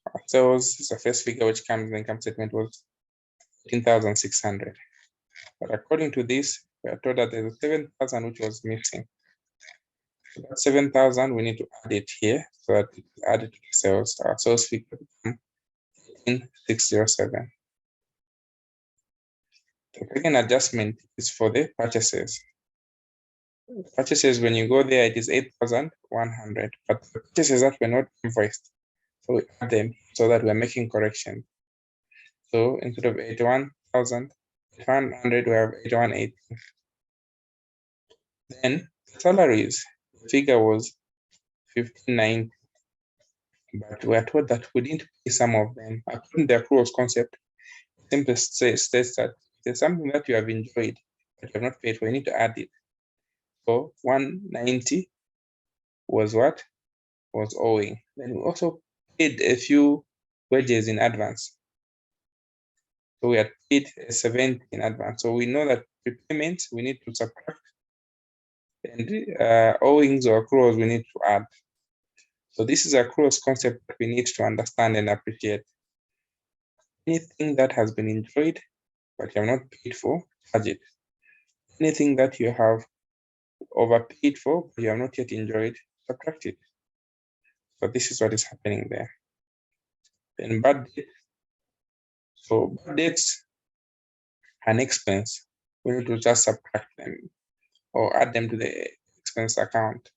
Our sales is the first figure which comes in the income statement was 18,600. But according to this, we are told that there's a 7,000 which was missing. So that 7,000, we need to add it here so that it's added to the sales. Our sales figure become 18,607. The second adjustment is for the purchases. Purchases, when you go there, it is 8,100, but the purchases that were not invoiced, so we add them so that we're making correction. So instead of 81,100, we have 81,800. Then salaries, the figure was 1,590, but we are told that we didn't pay some of them. According to the accruals concept, simply states that there's something that you have enjoyed but you have not paid for, you need to add it. So 190 was what? Was owing. Then we also paid a few wages in advance. So we had paid 70 in advance. So we know that prepayments we need to subtract, and owings or accruals we need to add. So this is accruals concept that we need to understand and appreciate. Anything that has been enjoyed but you have not paid for, charge it. Anything that you have overpaid for but you have not yet enjoyed, subtract it. So this is what is happening there. Then bad debt. So bad debts, an expense, we need to just subtract them or add them to the expense account.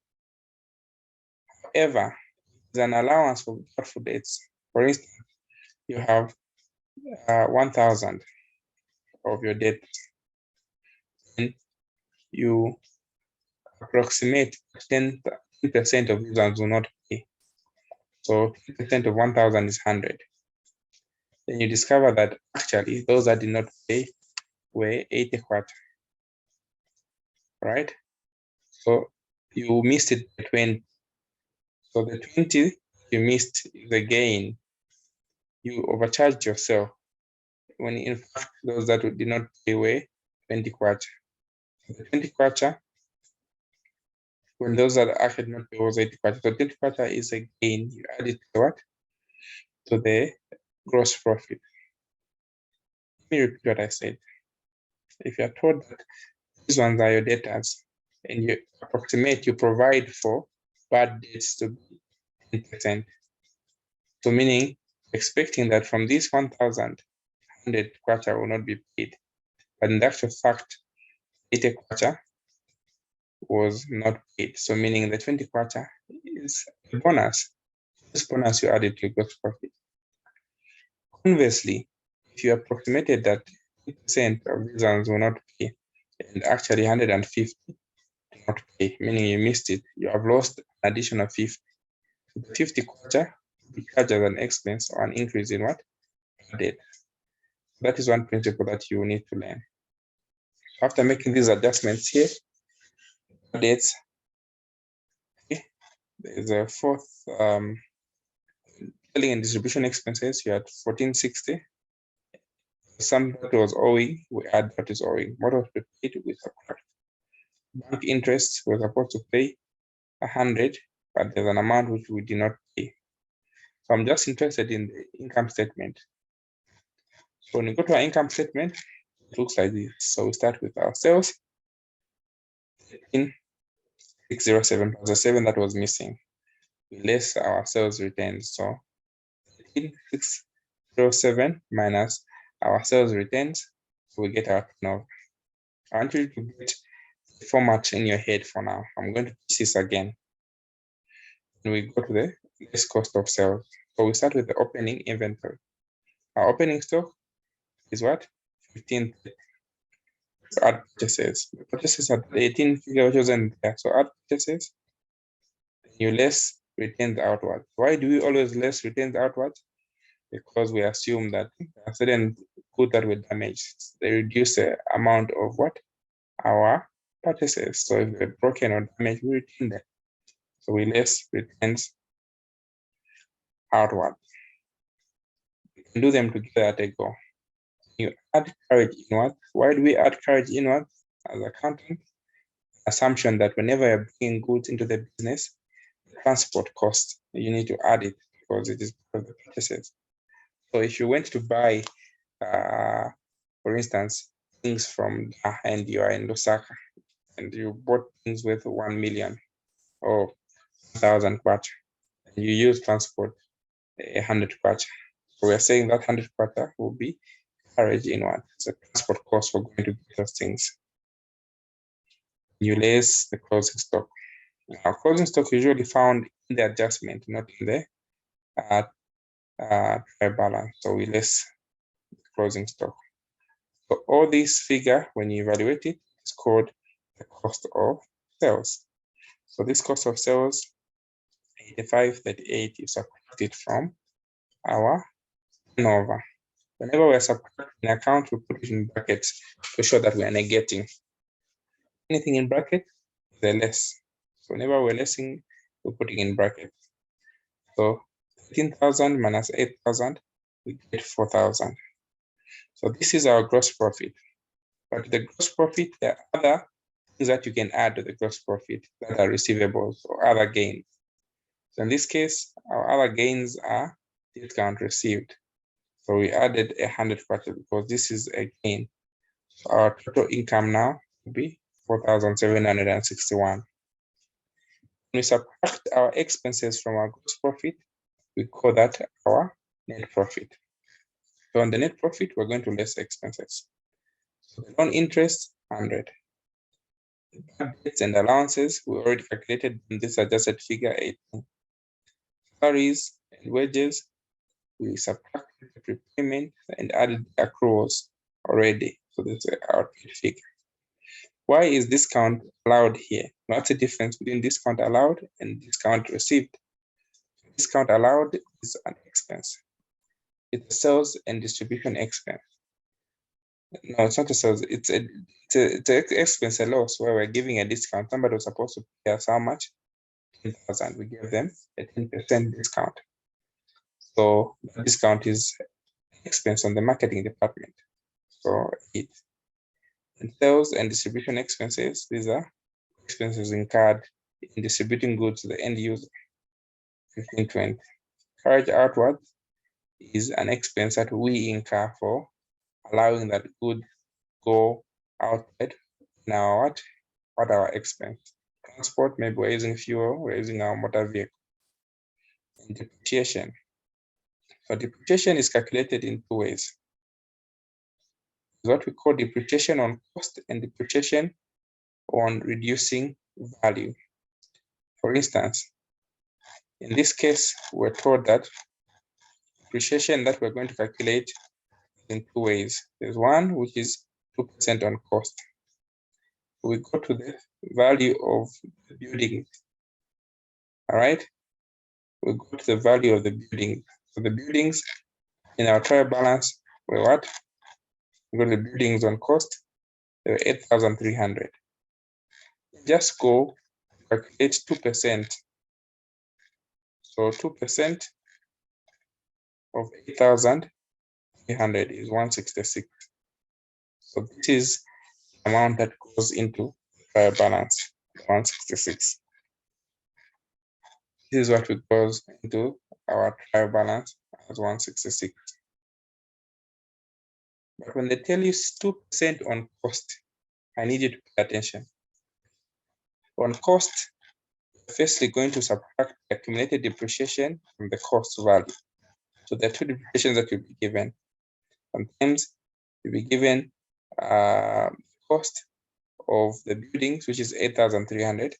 However, there's an allowance for doubtful debts. For instance, you have 1,000 of your debt, and you approximate 10% of these ones will not pay. So 10% of 1,000 is 100. Then you discover that actually those that did not pay were 80 kwacha, right? So you missed it by 20. So the 20 you missed is a gain. You overcharged yourself when in fact those that did not pay were 20 kwacha. So the 20 kwacha, when those that actually did not pay was 80 kwacha. So 20 kwacha is a gain. You add it to what? To the gross profit. Let me repeat what I said. If you are told that these ones are your debtors and you approximate, you provide for bad debts to be 10%. So meaning expecting that from this 1,100 kwacha will not be paid. But in the actual fact, 80 kwacha was not paid. So meaning the 20 kwacha is a bonus. This bonus you added to your gross profit. Conversely, if you approximated that 50% of these ones will not pay, and actually 150 do not pay, meaning you missed it, you have lost an additional 50. So the 50 kwacha will be charged as an expense or an increase in what? Debt. That is one principle that you need to learn. After making these adjustments here, debts, okay, there's a fourth selling and distribution expenses. You had 1,460. Some that was owing, we add that is owing. What was paid, we subtract. Bank interest, we're supposed to pay 100, but there's an amount which we did not pay. So I'm just interested in the income statement. So when you go to our income statement, it looks like this. So we start with our sales in 607 plus the 7 that was missing. We less our sales returns. So 607 minus our sales returns, so we get our turnover. I want you to get the format in your head for now. I'm going to teach this again. And we go to the less cost of sales. So we start with the opening inventory. Our opening stock is what? 15. So add purchases. The purchases are the 18 figure which wasn't there. So add purchases. You less returns outward. Why do we always less returns outward? Because we assume that certain goods that were damaged, they reduce the amount of what? Our purchases. So if they're broken or damaged, we return them. So we less returns outward. You can do them together at a go. you add carriage inward. Why do we add carriage inward as accountant? Assumption that whenever you're bringing goods into the business, the transport cost, you need to add it because it is part of the purchases. So if you went to buy, for instance, things from and you are in Lusaka and you bought things worth 1 million or 1,000 kwacha, and you use transport 100 kwacha. So we are saying that 100 kwacha will be carriage inward. It's a transport cost for going to get those things. You less the closing stock. Now, closing stock is usually found in the adjustment, not in the trial balance. So we less closing stock. So all this figure, when you evaluate it, is called the cost of sales. So this cost of sales, 8538, you subtract it from our turnover. Whenever we're subtracting an account, we put it in brackets to show that we are negating. Anything in bracket, the less. So whenever we're lessing, we're putting in brackets. So 13,000 minus 8,000, we get 4,000. So this is our gross profit. But the gross profit, there are other things that you can add to the gross profit that are receivables or other gains. So in this case, our other gains are discount received. So we added 100 kwacha because this is a gain. So our total income now will be 4,761. When we subtract our expenses from our gross profit, we call that our net profit. So on the net profit, we're going to less expenses. So the loan interest, 100. The bad debts and allowances, we already calculated in this adjusted figure, 18. Salaries and wages, we subtracted the prepayment and added the accruals already. So this is our figure. Why is discount allowed here? What's the difference between discount allowed and discount received? Discount allowed is an expense. It's a sales and distribution expense. No, it's not a sales. It's an expense, a loss, where we're giving a discount. Somebody was supposed to pay us how much? 10,000. We give them a 10% discount. So the discount is expense on the marketing department. So it. And sales and distribution expenses, these are expenses incurred in distributing goods to the end user. 1520. Carriage outward is an expense that we incur for allowing that good go outside. Now what our expense? Transport, maybe we're using fuel, we're using our motor vehicle. And depreciation. So depreciation is calculated in two ways. What we call depreciation on cost and depreciation on reducing value. For instance, in this case, we're told that depreciation that we're going to calculate in two ways. There's one which is 2% on cost. We go to the value of the building. All right. We go to the value of the building. So the buildings in our trial balance were what? We got the buildings on cost, they were 8,300. Just go calculate 2%. So 2% of 8,300 is 166. So this is the amount that goes into trial balance, 166. This is what goes into our trial balance as 166. But when they tell you 2% on cost, I need you to pay attention. On cost, you're firstly going to subtract the accumulated depreciation from the cost value. So there are two depreciations that you'll be given. Sometimes you'll be given cost of the buildings, which is 8,300,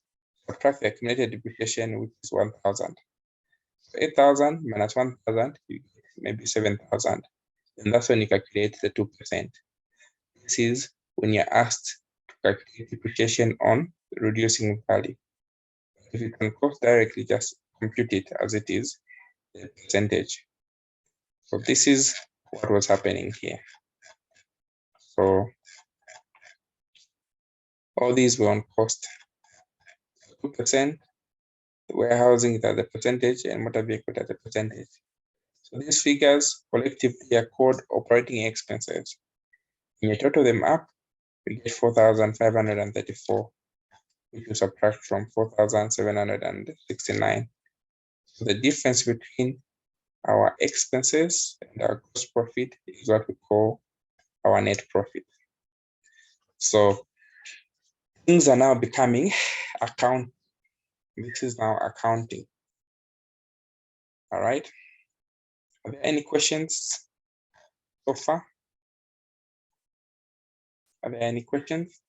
subtract the accumulated depreciation, which is 1,000. So 8,000 minus 1,000, you get maybe 7,000. And that's when you calculate the 2%. This is when you're asked to calculate depreciation on reducing value. If you can cost directly, just compute it as it is, the percentage. So this is what was happening here. So all these were on cost. 2%, warehousing at the percentage, and motor vehicle at the percentage. So these figures collectively are called operating expenses. When you total them up, you get 4,534, which you subtract from 4,769. So the difference between our expenses and our gross profit is what we call our net profit. So things are now becoming account. This is now accounting. All right. Are there any questions so far? Are there any questions?